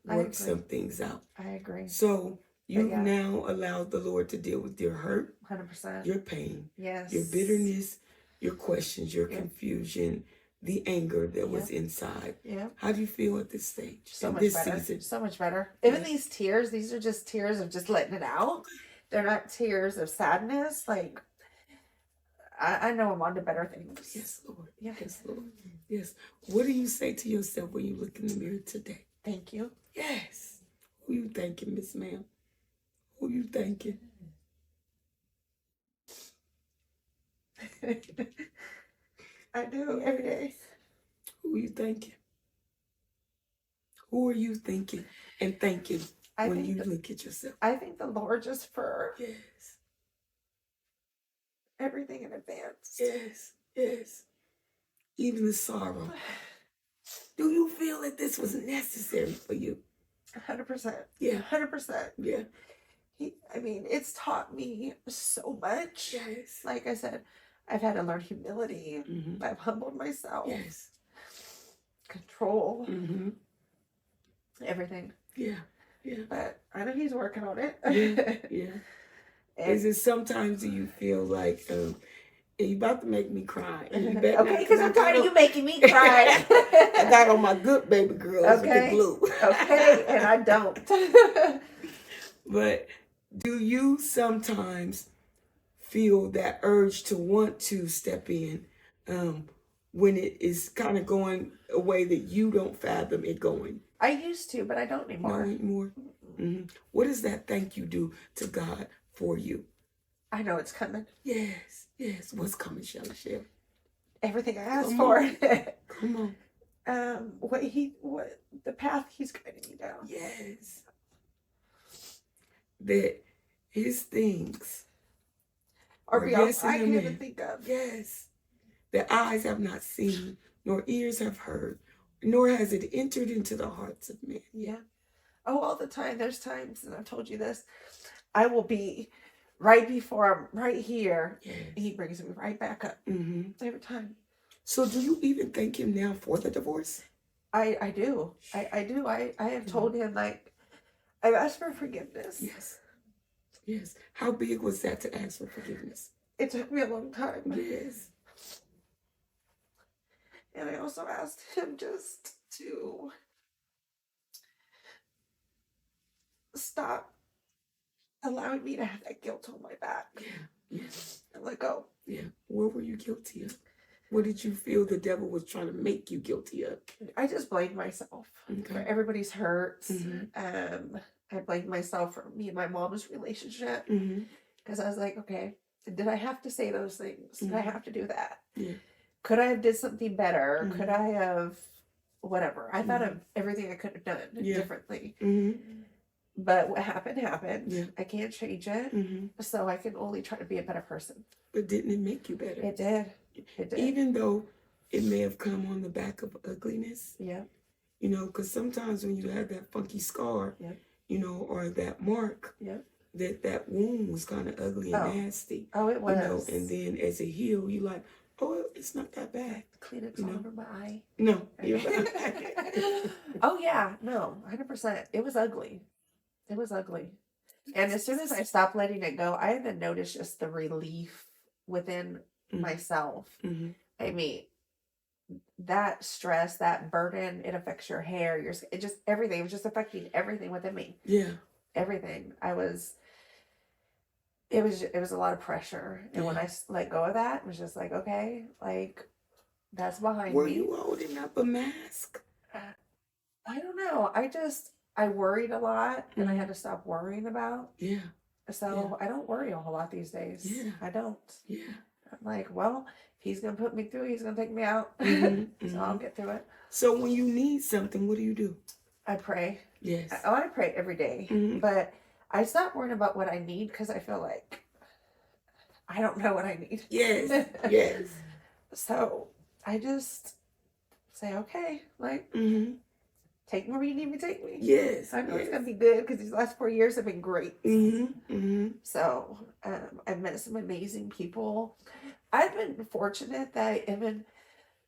work some things out. I agree. So you've now allowed the Lord to deal with your hurt, 100%, your pain, yes, your bitterness, your questions, your confusion, the anger that was inside. Yeah. How do you feel at this stage? So much this better. season? So much better. Even these tears, these are just tears of just letting it out. They're not tears of sadness. Like, I know I'm on to better things. Yes, Lord. Yes, Lord. Yes. What do you say to yourself when you look in the mirror today? Thank you. Yes. Who you thanking, Miss Ma'am? Who you thanking? I do every day. Who you thanking? Who are you thinking and thanking when you look at yourself? I thank the Lord just for Yes. everything in advance. Yes. Yes. Even the sorrow. Do you feel that this was necessary for you? 100%. Yeah. 100%. Yeah. It's taught me so much. Yes. Like I said, I've had to learn humility. Mm-hmm. I've humbled myself. Yes. Control. Mm-hmm. Everything. Yeah. Yeah. But I know he's working on it. Yeah. Yeah. And, Is it sometimes do you feel like you about to make me cry? And you better okay, not, because I'm I got tired of on- you making me cry. I got on my good baby girls with the Okay. glue. Okay, and I don't. But do you sometimes feel that urge to want to step in when it is kind of going a way that you don't fathom it going? I used to, but I don't No anymore. anymore? Mm-hmm. What does that thank you do to God for you? I know it's coming. Yes, yes. What's coming, Shelly? Share. Everything I asked Come for. on. Come on. What the path he's guiding me down. Yes. That his things Or are beyond yes what I and can even amen. think of. Yes. That eyes have not seen, nor ears have heard, nor has it entered into the hearts of men. Yeah. Oh, all the time. There's times, and I've told you this, I will be right before I'm right here. Yes. He brings me right back up. Mm-hmm. Every time. So do you even thank him now for the divorce? I do. I do. I have told him, like, I've asked for forgiveness. Yes. Yes. How big was that to ask for forgiveness? It took me a long time. Yes. And I also asked him just to stop allowing me to have that guilt on my back. Yeah. Yes. And let go. Yeah. What were you guilty of? What did you feel the devil was trying to make you guilty of? I just blamed myself for Okay. everybody's hurts. Mm-hmm. I blamed myself for me and my mom's relationship. Mm-hmm. Because I was like, okay, did I have to say those things? Did I Mhm. have to do that? Yeah. Could I have did something better? Mhm. Could I have whatever? I thought Mhm. of everything I could have done Yeah. differently. Mm-hmm. But what happened, happened. Yeah. I can't change it. Mm-hmm. So I can only try to be a better person. But didn't it make you better? It did. It did. Even though it may have come on the back of ugliness, Yeah. you know, because sometimes when you have that funky scar, Yep. you know, or that mark, Yep. that wound was kind of ugly and Oh. nasty, Oh, it was. you know, and then as it healed, you like, oh, it's not that bad. Kleenex you all know. over my eye. No. Oh yeah, no, 100%. It was ugly. It was ugly. And as soon as I stopped letting it go, I even noticed just the relief within Mhm. myself. Mm-hmm. I mean, that stress, that burden, it affects your hair, it just everything. It was just affecting everything within me. Yeah. Everything. It was a lot of pressure. And when Yeah. I let go of that, it was just like, okay, like that's behind Were me. you holding up a mask? I don't know. I worried a lot and I Mhm. had to stop worrying about. Yeah. So I don't worry a whole lot these days. Yeah. I don't. Yeah. I'm like, well, if he's gonna put me through, he's gonna take me out. Mhm. So I'll get through it. So when you need something, what do? I pray. Yes. I pray every day. Mhm. But I stop worrying about what I need because I feel like I don't know what I need. Yes. Yes. So I just say, okay, like, Mm-hmm. take me where you need me to take me. Yes. I know yes. it's gonna be good because these last 4 years have been great. Mm-hmm. Mm-hmm. So I've met some amazing people. I've been fortunate that even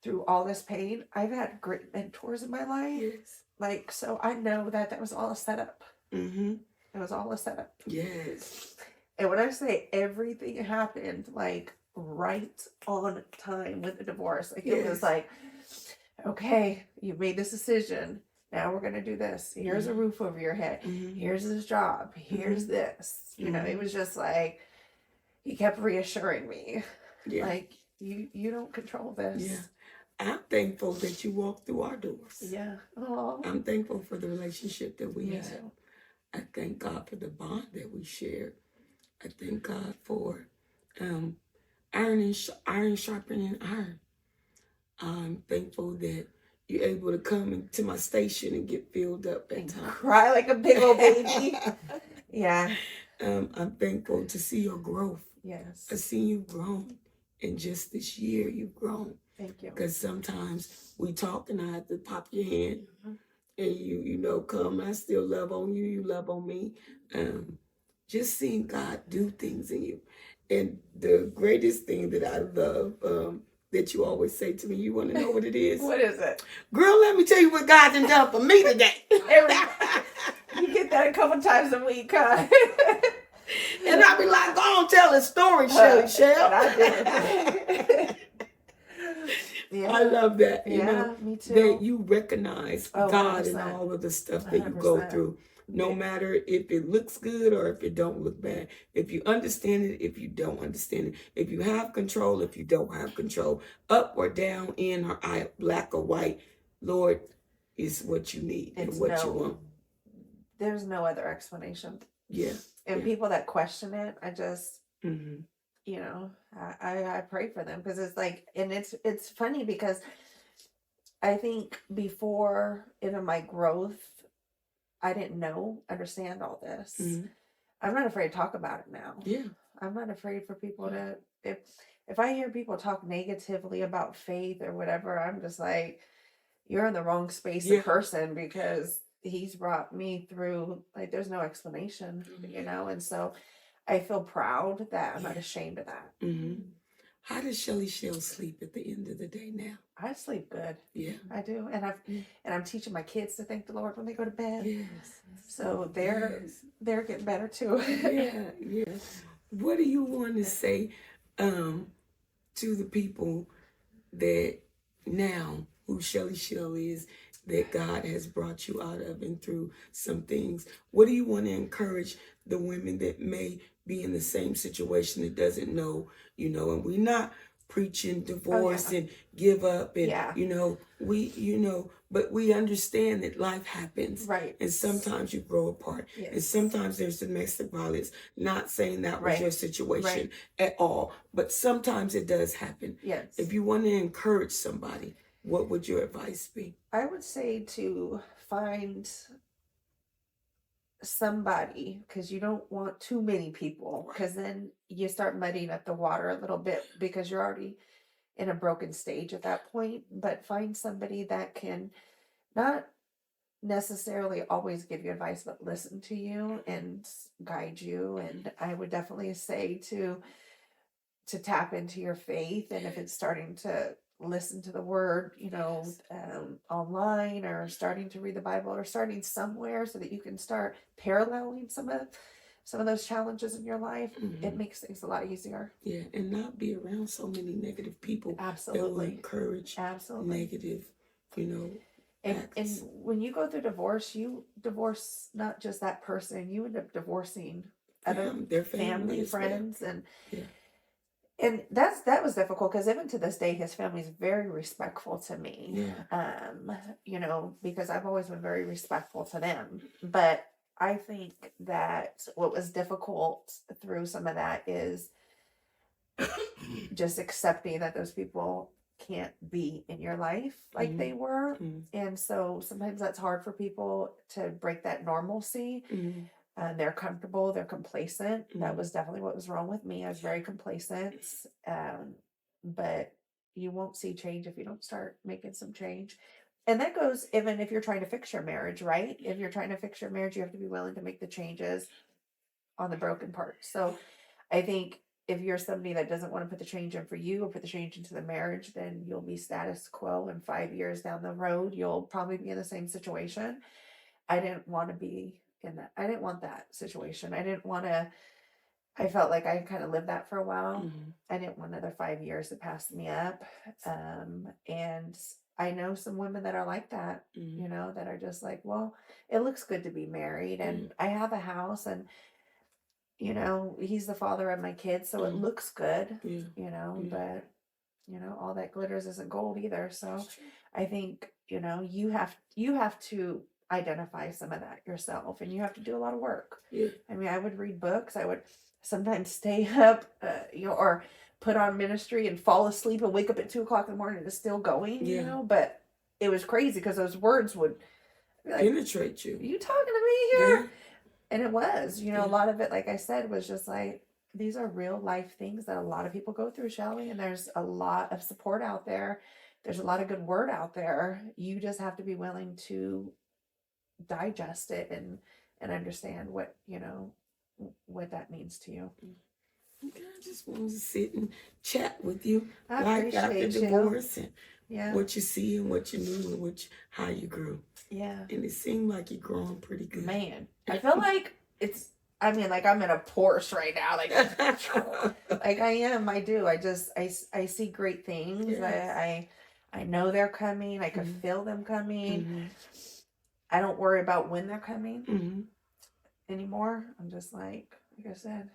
through all this pain, I've had great mentors in my life. Yes. Like, so I know that was all a setup. Mm-hmm. It was all a setup. Yes. And when I say everything happened like right on time with the divorce, like it was Yes. like, okay, you made this decision. Now we're gonna do this. Here's a roof over your head. Mm-hmm. Here's this job. Here's this. You know, it was just like he kept reassuring me, Yeah. like you don't control this. Yeah. I'm thankful that you walked through our doors. Yeah. Oh. I'm thankful for the relationship that we Me have. too. I thank God for the bond that we share. I thank God for iron sharpening iron. I'm thankful that you're able to come into my station and get filled up at And times. cry like a big old baby. Yeah. I'm thankful to see your growth. Yes. I see you've grown. In just this year, you've grown. Thank you. Because sometimes we talk and I have to pop your hand and you know, come. I still love on you. You love on me. just seeing God do things in you. And the greatest thing that I love, that you always say to me, you want to know what it is? What is it? Girl, let me tell you what God done done for me today. You get that a couple times a week, huh? And I be like, go on, tell a story, Shelly Shell. I did. Yeah. I love that. Yeah, You know, me too. that you recognize God 100%. and all of the stuff that you go 100%. through, no matter if it looks good or if it don't look bad. If you understand it, if you don't understand it, if you have control, if you don't have control, up or down, in or out, black or white, Lord is what you need and what you want. There's no other explanation. Yeah. And people that question it, I just, Mm-hmm. you know, I pray for them, because it's like, and it's funny because I think before even my growth, I didn't understand all this. Mm-hmm. I'm not afraid to talk about it now. Yeah. I'm not afraid for people to, if I hear people talk negatively about faith or whatever, I'm just like, you're in the wrong space of person, because he's brought me through, like, there's no explanation, you know? And so I feel proud that I'm not ashamed of that. Mm-hmm. How does Shelly Shell sleep at the end of the day now? I sleep good. Yeah. I do. And I'm teaching my kids to thank the Lord when they go to bed. Yes. So they're getting better too. Yeah, yeah. What do you want to say to the people that now who Shelly Shell is, that God has brought you out of and through some things? What do you want to encourage the women that may be in the same situation that doesn't know, you know, and we're not preaching divorce and give up and, you know, but we understand that life happens. Right. And sometimes you grow apart. Yes. And sometimes there's domestic violence. Not saying that was your situation at all, but sometimes it does happen. Yes. If you want to encourage somebody, what would your advice be? I would say to find somebody, because you don't want too many people, because then you start muddying up the water a little bit, because you're already in a broken stage at that point. But find somebody that can not necessarily always give you advice, but listen to you and guide you. And I would definitely say to tap into your faith, and if it's starting to listen to the word, you know, online, or starting to read the Bible, or starting somewhere so that you can start paralleling some of those challenges in your life. It makes things a lot easier. Yeah, and not be around so many negative people. Absolutely. That will encourage negative, you know. And when you go through divorce, you divorce not just that person, you end up divorcing other their family friends, and that was difficult, because even to this day, his family is very respectful to me. You know, because I've always been very respectful to them. But I think that what was difficult through some of that is just accepting that those people can't be in your life like they were. And so sometimes that's hard for people to break that normalcy. And they're comfortable, they're complacent. That was definitely what was wrong with me. I was very complacent. But you won't see change if you don't start making some change. And that goes even if you're trying to fix your marriage, right? If you're trying to fix your marriage, you have to be willing to make the changes on the broken parts. So I think if you're somebody that doesn't want to put the change in for you, or put the change into the marriage, then you'll be status quo, and 5 years down the road, you'll probably be in the same situation. I didn't want to be in that. I didn't want that situation. I felt like I kind of lived that for a while. I didn't want another 5 years to pass me up. And I know some women that are like that, you know, that are just like, well, it looks good to be married, and I have a house, and you know, he's the father of my kids, so it looks good, you know, but you know, all that glitters isn't gold either. So I think, you know, you have to identify some of that yourself, and you have to do a lot of work. I mean, I would read books. I would sometimes stay up, you know, or put on ministry and fall asleep and wake up at 2:00 in the morning and it's still going, you know, but it was crazy because those words would like, penetrate you. You talking to me here? And it was, you know, a lot of it, like I said, was just like, these are real life things that a lot of people go through, Shelly, and there's a lot of support out there. There's a lot of good word out there. You just have to be willing to digest it and understand what, you know, what that means to you. Okay, I just wanted to sit and chat with you, I like after appreciate you. divorce, and Yeah. what you see and what you knew and how you grew. Yeah. And it seemed like you're growing pretty good. Man, I feel like I'm in a Porsche right now. Like I am. I do. I see great things. Yes. I know they're coming. I can feel them coming. Mm-hmm. I don't worry about when they're coming Mm-hmm. anymore. I'm just like I said,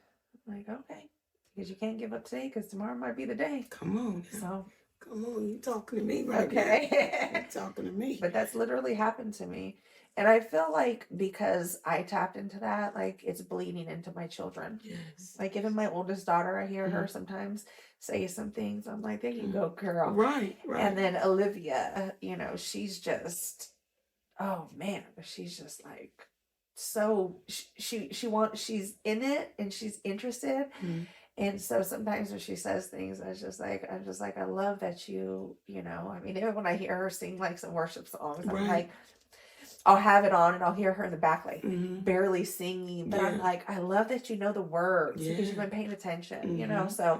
like, okay, because you can't give up today because tomorrow might be the day. Come on. So come on, you talking to me right okay. now. You talking to me. But that's literally happened to me. And I feel like because I tapped into that, like it's bleeding into my children. Yes. Like even my oldest daughter, I hear her sometimes say some things. I'm like, there you go, girl. Right. And then Olivia, she's just, oh man, she's just like, so she's in it and she's interested. Mm-hmm. And so sometimes when she says things, I'm just like, I love that you, I mean, even when I hear her sing like some worship songs, I'm like, I'll have it on and I'll hear her in the back, like barely singing, but I'm like, I love that you know the words because you've been paying attention, so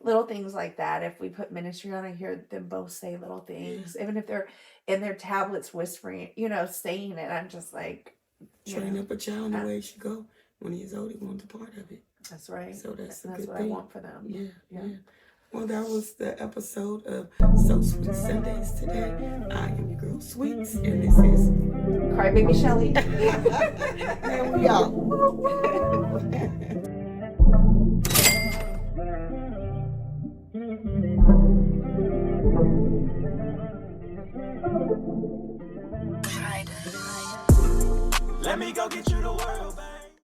little things like that. If we put ministry on, I hear them both say little things, even if they're in their tablets whispering, saying it. I'm just like, train up a child the way it should go. When he's old, he wants a part of it. That's right. So that's a that's good what thing. I want for them. Yeah. Well, that was the episode of So Sweet Sundays today. I am your girl Sweets, and this is Crybaby Shelly. There we are. Let me go get you the world back.